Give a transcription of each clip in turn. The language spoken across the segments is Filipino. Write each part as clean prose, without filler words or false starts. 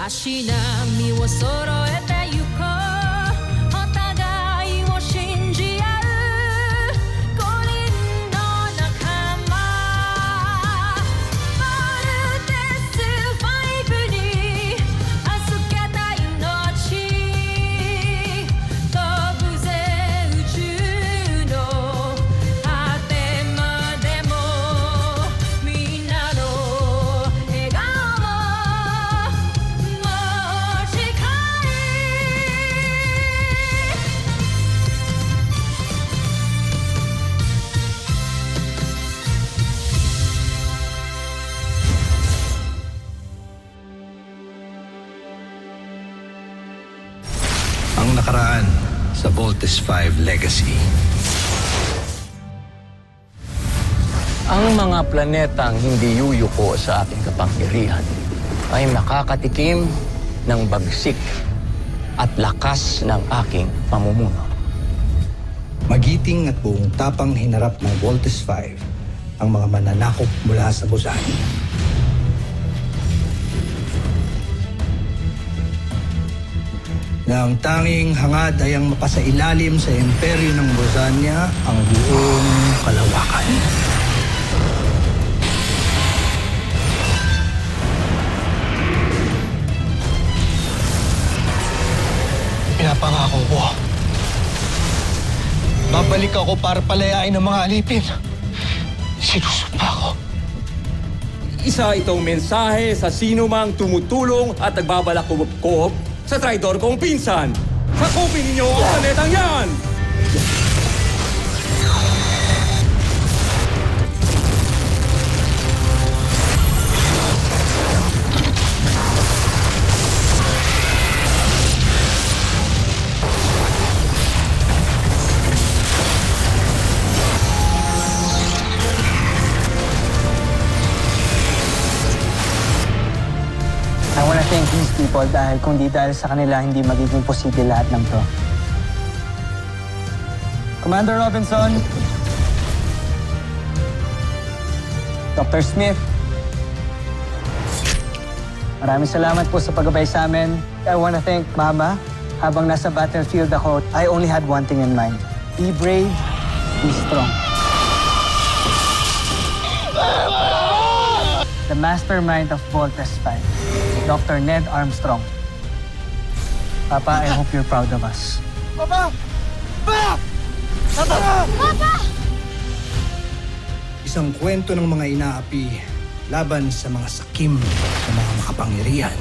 足並みを揃えてゆこうお互いを信じ合う五人の仲間バルテス5に預けた命飛ぶぜ宇宙の果てまでもみんなの笑顔持ち帰Ang nakaraan sa Voltes 5 Legacy. Ang mga planetang hindi yuyuko sa aking kapangyarihan ay makakatikim ng bagsik at lakas ng aking pamumuno. Magiting at buong tapang hinarap ng Voltes 5 ang mga mananakop mula sa Busan. Na ang tanging hangad ay ang mapasailalim sa imperyo ng Bosanya ang buong kalawakan. Pinapangako ko. Babalik ako para palayain ang mga alipin. Sinusumpa ko. Isa itong mensahe sa sino mang tumutulong at nagbabalak kumupkop sa traidor kong pinsan. Sakupin ninyo ang planetang yan! I want to thank these people dahil kung di dahil sa kanila, hindi magiging posible lahat ng to. Commander Robinson, Dr. Smith, maraming salamat po sa paggabay sa amin. I want to thank Mama. Habang nasa battlefield ako, I only had one thing in mind. Be brave, be strong. The mastermind of Voltes 5, Dr. Ned Armstrong. Papa, I hope you're proud of us. Papa! Papa! Papa! Isang kwento ng mga inaapi laban sa mga sakim sa mga makapangyarihan.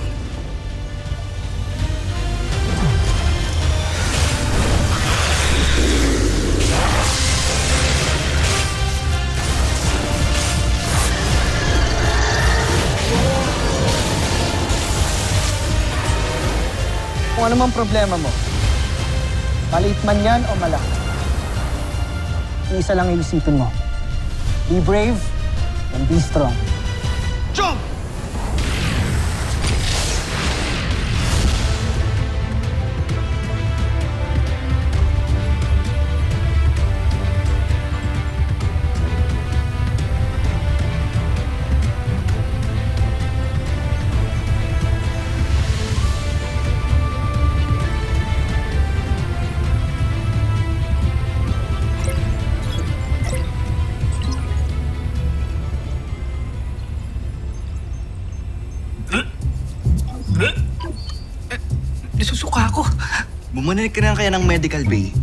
Kung ano mang problema mo, maliit man yan o malaki, isa lang iisipin mo. Be brave and be strong. Jump! Nasusuka ako. Bumalik ka na kaya ng medical bay.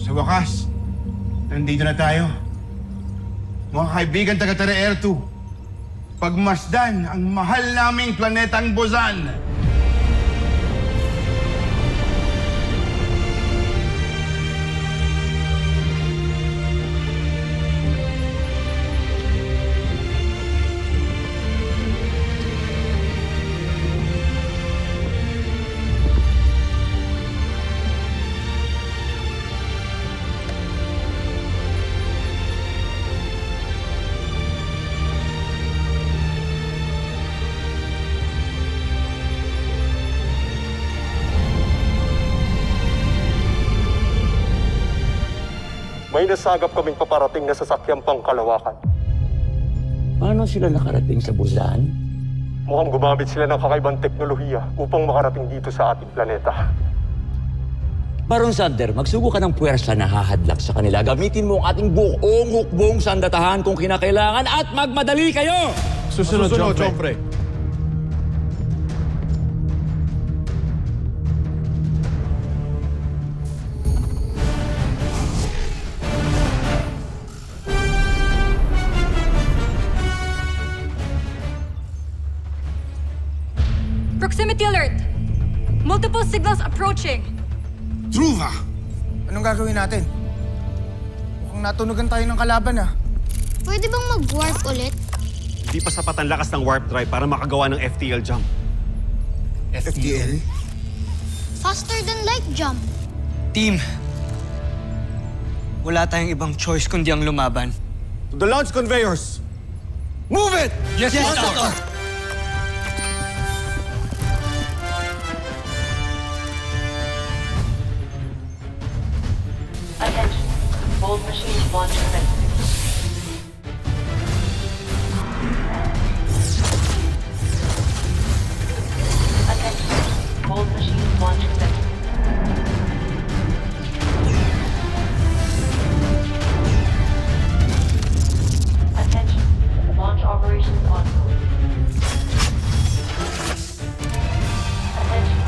Sa wakas, nandito na tayo. Mga kaibigan taga-Tara Air 2, pagmasdan ang mahal naming planetang Busan. may nasagap kaming paparating na sasakyang pangkalawakan. Paano sila nakarating sa Busan? Mukhang gumamit sila ng kakaibang teknolohiya upang makarating dito sa ating planeta. Baron Sander, magsugo ka ng puwersa na hahadlak sa kanila. Gamitin mo ang ating buong hukbong sandatahan kung kinakailangan at magmadali kayo! Susunod, Jomfrey. Proximity alert! Multiple signals approaching. Druva! Anong gagawin natin? Mukhang natunugan tayo ng kalaban ah. Pwede bang mag-warp ulit? Hindi pa sapat ang lakas ng warp drive para makagawa ng FTL jump. FTL? Faster than light jump. Team, wala tayong ibang choice kundi ang lumaban. To the launch conveyors! Move it! Yes, Doctor! Attention. Bold machines launch commencing. Attention. Bold machines launch commencing. Attention. Launch operations ongoing. Attention.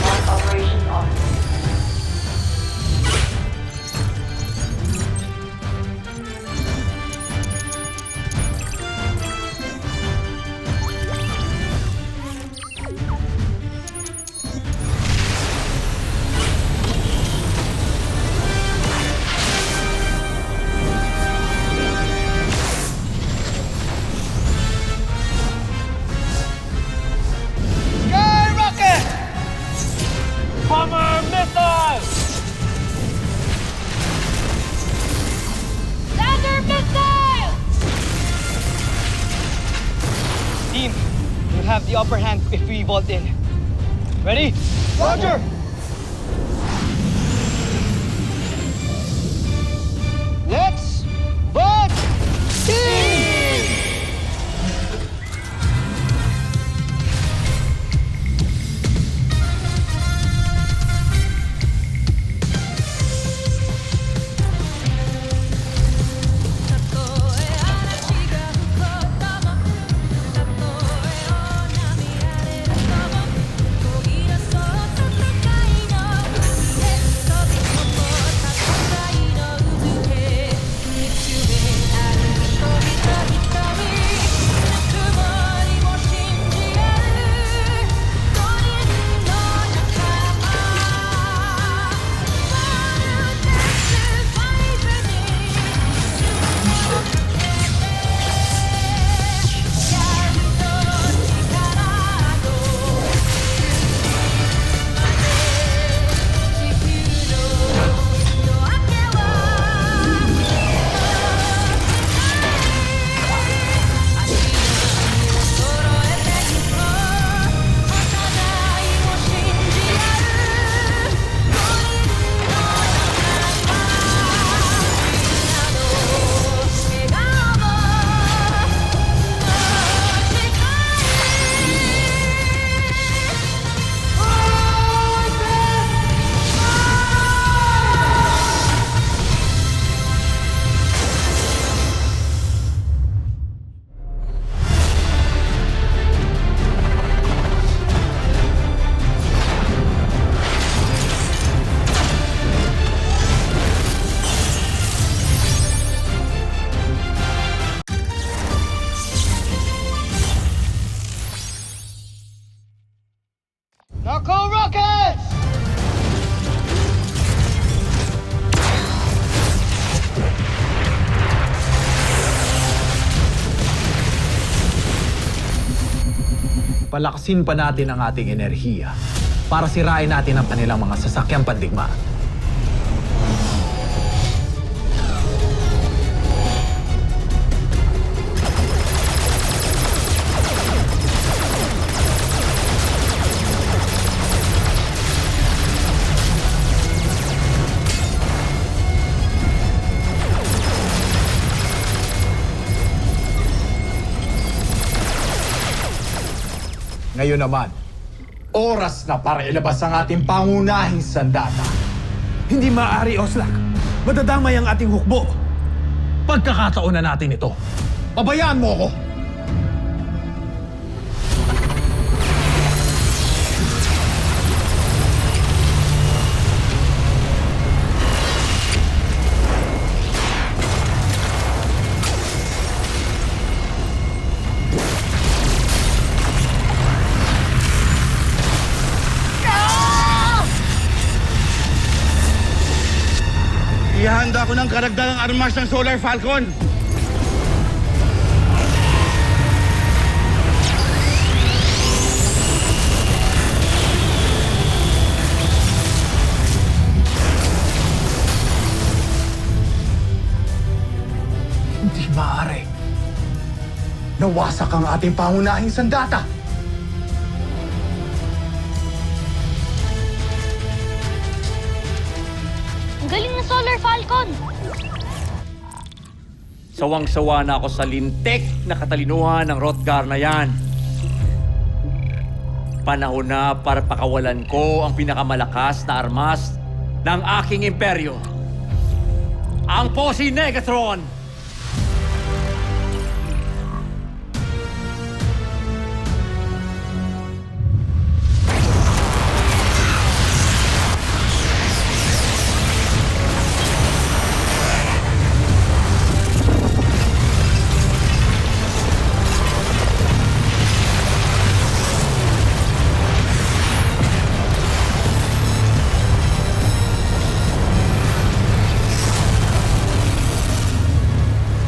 Launch operations ongoing. Lander missile! Team, we'll have the upper hand if we vault in. Ready? Roger! Let's vault in! Knuckle rockets! Palakasin pa natin ang ating enerhiya para sirain natin ang kanilang mga sasakyang pandigma. Ngayon naman, oras na para ilabas ang ating pangunahing sandata. Hindi maaari, Oslak. Madadamay ang ating hukbo. Pagkakataon na natin ito. Pabayaan mo ako! Ihanda ko ng karagdagang armas ng Solar Falcon. Hindi maaari. Nawasak ang ating pangunahing sandata. Ang galing ng Solar Falcon! Sawang-sawa na ako sa lintik na katalinuhan ng Hrothgar na yan. Panahon na para pakawalan ko ang pinakamalakas na armas ng aking imperyo. Ang Posi Negatron!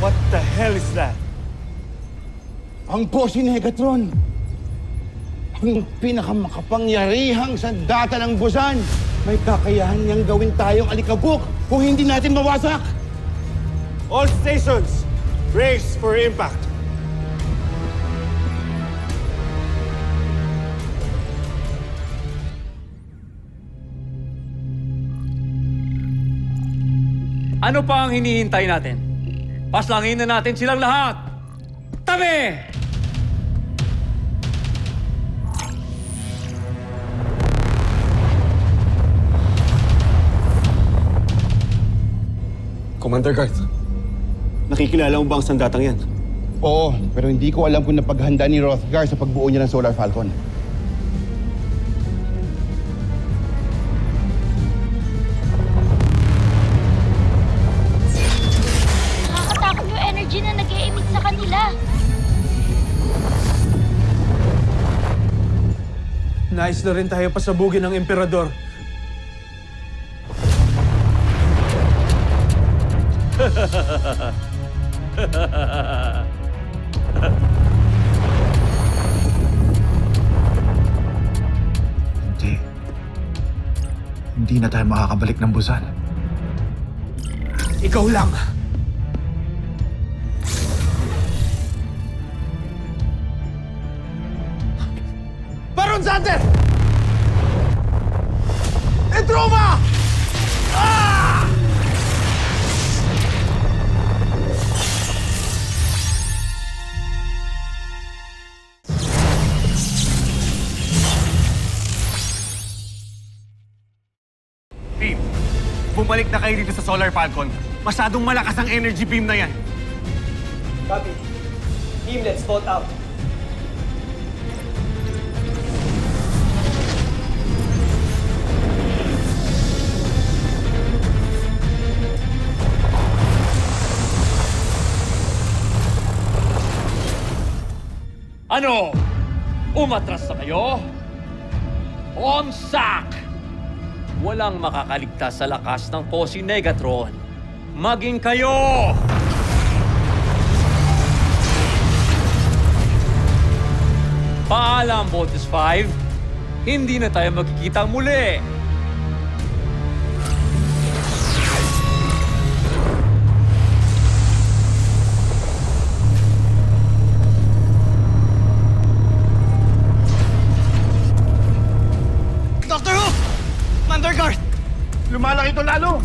What the hell is that? Ang Posi Negatron. Ang pinakamakapangyarihang sandata ng Busan. May kakayahan niyang gawin tayong alikabok kung hindi natin mawasak. All stations, brace for impact. Ano pa ang hinihintay natin? Paslangin na natin silang lahat! Tabi! Commander Garth, nakikilala mo ba ang sandatang yan? Oo, pero hindi ko alam kung napaghanda ni Hrothgar sa pagbuo niya ng Solar Falcon. Nakakatakot yung energy na nag-e-emit sa kanila. Nais na rin tayo pasabugin ng emperador. Hindi na tayo makakabalik ng Busan. Ikaw lang. Baron Xander! Etroma! Ah! Team, bumalik na kayo dito sa Solar Falcon. Masyadong malakas ang energy beam na yan. Copy. Team, let's vote out. Ano? Umatras na kayo? Onsak! Walang makakaligtas sa lakas ng Posi Negatron. Maging kayo! Paalam, Voltes 5. Hindi na tayo magkikita muli. Dr. Who! Commander Garth! Lumalaki ito lalo!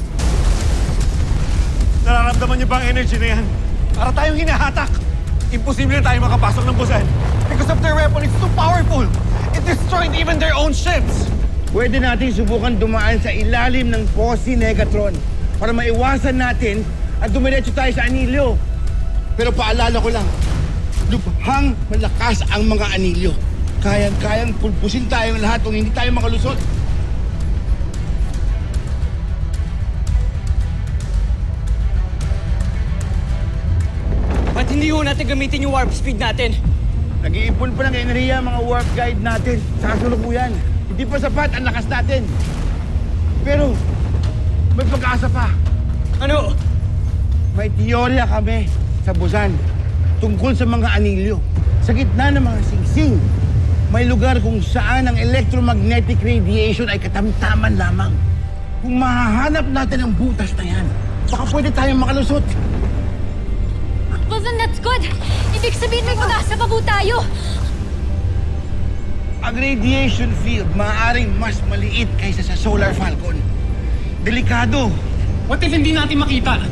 Nararamdaman niyo ba ang energy na yan? Para tayong hinahatak! Imposible na tayo makapasok ng Busan. Because of their weapon, it's too powerful! It destroyed even their own ships! Pwede natin subukan dumaan sa ilalim ng Posi Negatron para maiwasan natin at dumiretso tayo sa anilyo. Pero paalala ko lang, lubhang malakas ang mga anilyo. Kayang-kayang pulpusin tayong lahat kung hindi tayo makalusot. Ba't hindi ho natin gamitin yung warp speed natin? Nag-iipon pa ng enerhiya mga warp guide natin sa kasalukuyan. Hindi pa sapat ang lakas natin. Pero may pag-asa pa. Ano? May teorya kami sa Busan tungkol sa mga anilyo. Sa gitna ng mga singsing, may lugar kung saan ang electromagnetic radiation ay katamtaman lamang. Kung mahahanap natin ang butas na yan, baka pwede tayong makalusot. Well, then that's good. Ibig sabihin may pag-asa pa po tayo. Ang radiation field maaaring mas maliit kaysa sa Solar Falcon. Delikado. What if hindi natin makita?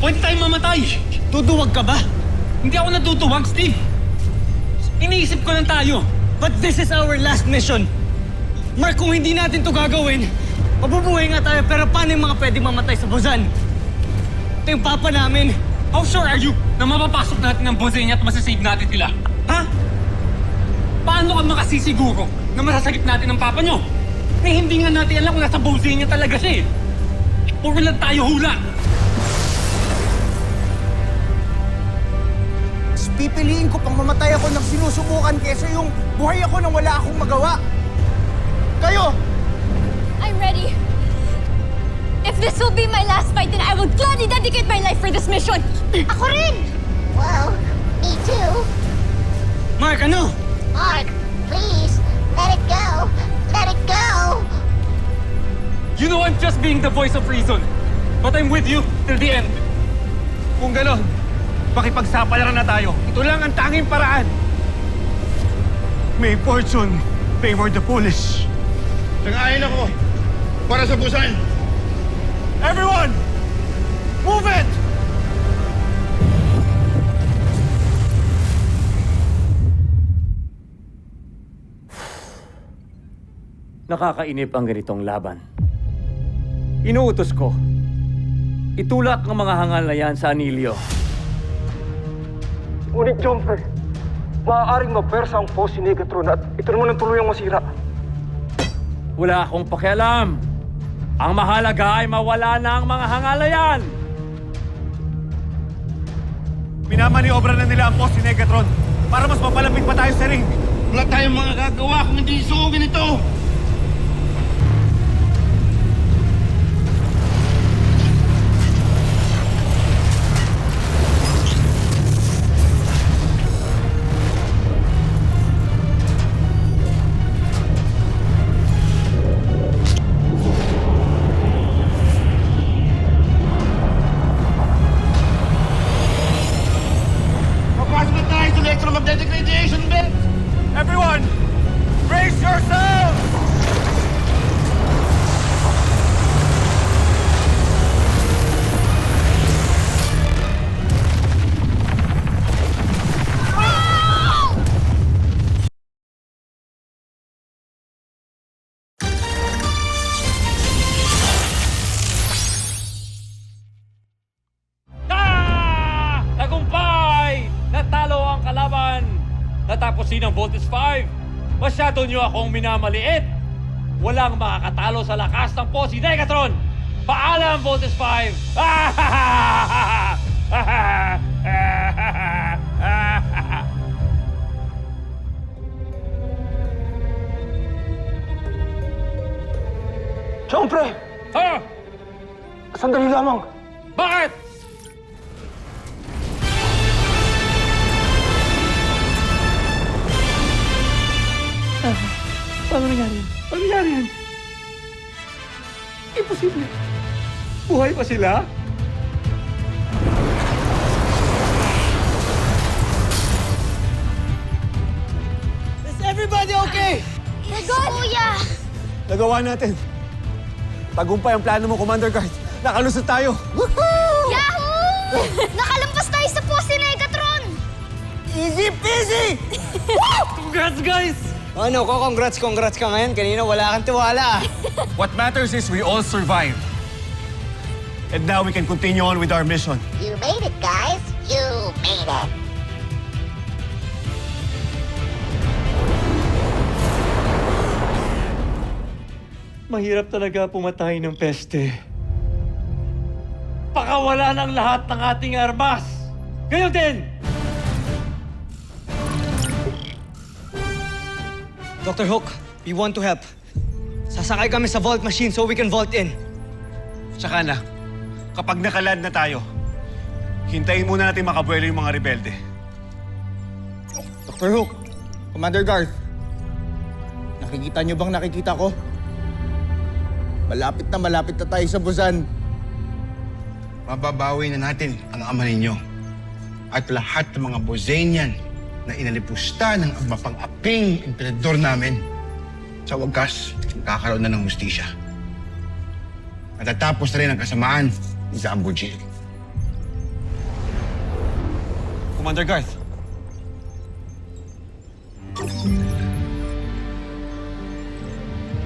Pwede tayong mamatay. Tuduwag ka ba? Hindi ako natutuwag, Steve. Iniisip ko lang tayo. But this is our last mission. Mark, kung hindi natin to gagawin, mabubuhay nga tayo, pero paano yung mga pwede mamatay sa Busan? Ito yung papa namin. How sure are you na mapapasok natin ng Bosenia at masasave natin sila? Ha? Paano ka makasisiguro na masasagip natin ang papa nyo? Eh, hindi nga natin alam kung nasa Bosenia talaga siya eh. Puro lang tayo hula. Pipiliin ko pang mamatay ako ng sinusubukan kesa yung buhay ako nang wala akong magawa. Kayo! I'm ready. If this will be my last fight, then I will gladly dedicate my life for this mission. Ako rin! Well, me too. Mark, ano? Mark, please, let it go. Let it go. You know I'm just being the voice of reason. But I'm with you till the end. Kung gano'n, pakipagsapalaran na tayo. Ito lang ang tanging paraan. May fortune favor the foolish. Nag-aayon ako para sa Busan. Everyone, move it! Nakakainip ang ganitong laban. Inuutos ko, itulak ang mga hangal na yan sa anilyo. Ngunit, Jumper, maaaring mapersa ang Posi Negatron at ito naman ang tuluyang masira. Wala akong pakialam. Ang mahalaga ay mawala na ang mga hangal na yan. Minamaniobra na nila ang Posi Negatron para mas mapalapit pa tayo sa ring. Wala tayong mga gagawa kung hindi isugin ito. Electromagnetic radiation belt! Everyone, brace yourselves! Tagumpay! Natalo ang kalaban! Natapusin ang Voltes 5! Masyado niyo akong minamaliit! Walang makakatalo sa lakas ng Posi Negatron! Paalam, Voltes 5! Siyempre! Ha? Sandali lamang! Bakit? Paano nangyari yan? Paano nangyari yan? Imposible. Buhay pa sila? Is everybody okay? Yes, Kuya! Nagawa natin. Tagumpay ang plano mo, Commander Guard. Nakalusot tayo. Yahoo! Nakalampas tayo sa Posi Negatron! Easy peasy! Congrats, guys! Ano ko, congrats ka ngayon. Kanina wala kang tiwala. What matters is we all survived. And now we can continue on with our mission. You made it, guys. You made it. Mahirap talaga pumatay ng peste. Pakawala ng lahat ng ating armas. Gayon din! Dr. Hook, we want to help. Sasakay kami sa vault machine so we can vault in. Tsaka na, kapag nakaland na tayo, hintayin muna natin makabuelo yung mga rebelde. Dr. Hook, Commander Garth, nakikita niyo bang nakikita ko? Malapit na tayo sa Busan. Mababawi na natin ang ama ninyo at lahat ng mga Bosanian na inalipusta ng mapang-aping emperador namin. Sa wagas, kakaroon na ng hustisya. Matatapos na rin ang kasamaan ni Zambojil. Commander Garth,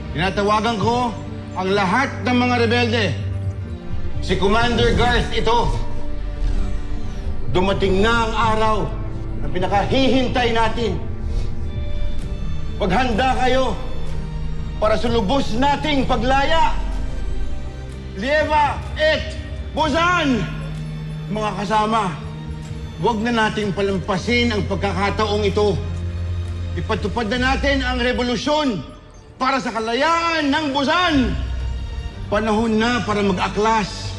Tinatawagan ko ang lahat ng mga rebelde. Si Commander Garth ito. Dumating na ang araw na pinakahihintay natin. Maghanda kayo para sa lubos nating paglaya. Lieva et Busan! Mga kasama, huwag na nating palampasin ang pagkakataong ito. Ipatupad na natin ang revolusyon para sa kalayaan ng Busan. Panahon na para mag-aklas.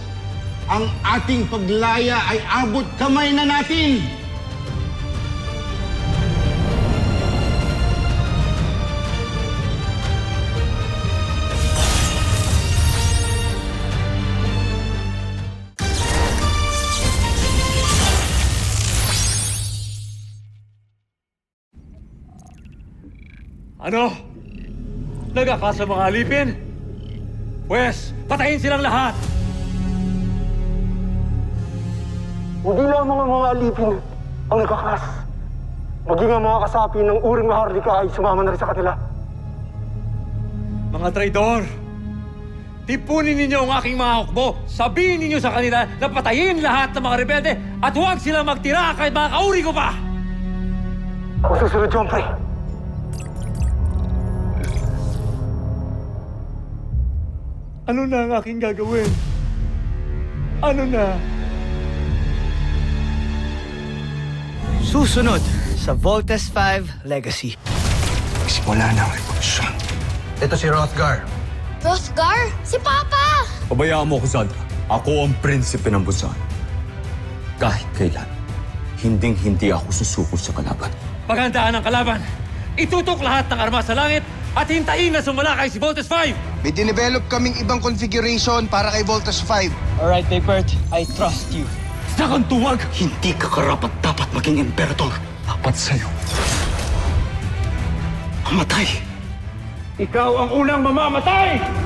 Ang ating paglaya ay abot kamay na natin. Ano? Nagakas sa mga alipin? Pwes, patayin silang lahat! Hindi lamang ang mga alipin ang nagkakas. Maging ang mga kasapi ng uring Maharlika ay sumama na rin sa kanila. Mga traidor! Tipunin ninyo ang aking mga hukbo. Sabihin ninyo sa kanila na patayin lahat ng mga rebelde at huwag silang magtira kahit mga kauri ko pa! Ako susunod, Jompre. Ano na ang aking gagawin? Ano na? Susunod sa Voltes 5 Legacy. Simula na ang revolusyon. Ito si Rothgar. Rothgar? Si Papa! Pabayaan mo ako, Zad. Ako ang prinsipe ng Busan. Kahit kailan, hinding-hindi ako susuko sa kalaban. Paghandaan ang kalaban, itutok lahat ng armas sa langit at hintayin na sumalakay si Voltes 5! May dinevelop kaming ibang configuration para kay Voltes 5. Alright, Taybert. I trust you. Sa kang tuwag, hindi ka karapat-dapat maging emperador. Dapat sa'yo. Mamatay. Ikaw ang unang mamamatay!